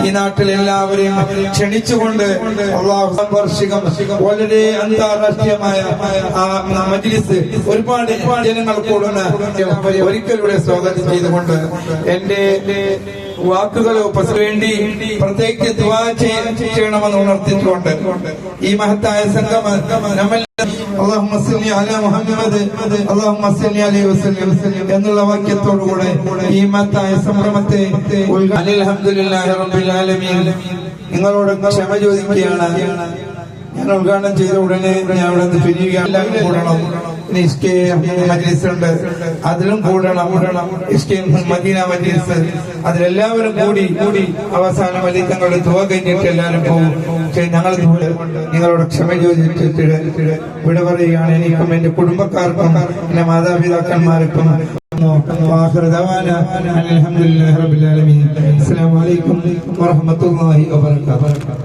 ഈ നാട്ടിൽ എല്ലാവരെയും ക്ഷണിച്ചുകൊണ്ട് അള്ളാഹു വാർഷികം വളരെ അന്താരാഷ്ട്രീയമായ മജ്ലിസ് ഒരുപാട് ജനങ്ങൾ കൂടുന്ന ഒരിക്കലൂടെ സ്വാഗതം ചെയ്തുകൊണ്ട് എന്റെ വാക്കുകളോ വേണ്ടി പ്രത്യേകിച്ച് ദുആ ചെയ്യണമെന്ന് ഉണർത്തിച്ചുകൊണ്ട് ഈ മഹത്തായ സംഗമം നമ്മൾ അല്ലാഹുമ്മ സ്വല്ലി അലാ മുഹമ്മദ് അല്ലാഹുമ്മ സ്വല്ലി അലൈഹി വസല്ലം എന്നുള്ള വാക്യത്തോടുകൂടെ ഈ മഹത്തായ സംരംഭത്തെ അൽഹംദുലില്ലാഹി റബ്ബിൽ ആലമീൻ നിങ്ങളോട് ക്ഷമ ചോദിക്കുകയാണ്. ഞാൻ ഉദ്ഘാടനം ചെയ്ത ഉടനെ ഞാൻ അവിടെ നിന്ന് പിരിയുകയാണ്. എല്ലാവരും കൂടണം. മജ്ലിസ് ഉണ്ട്, അതിലും കൂടണം. മദീന മജ്ലിസ് അതിലെല്ലാവരും കൂടി അവസാനം വലിയ തങ്ങളുടെ ദുആ കഴിഞ്ഞിട്ട് എല്ലാവരും പോകും. ഞങ്ങൾ നിങ്ങളോട് ക്ഷമ ചോദിച്ചിട്ട് വിട പറയുകയാണ്. എനിക്കും എന്റെ കുടുംബക്കാർക്കും എന്റെ മാതാപിതാക്കന്മാർക്കും അൽഹംദുലില്ലാഹി റബ്ബിൽ ആലമീൻ. അസ്സലാമു അലൈക്കും വറഹ്മത്തുള്ളാഹി വബറകാതുഹു.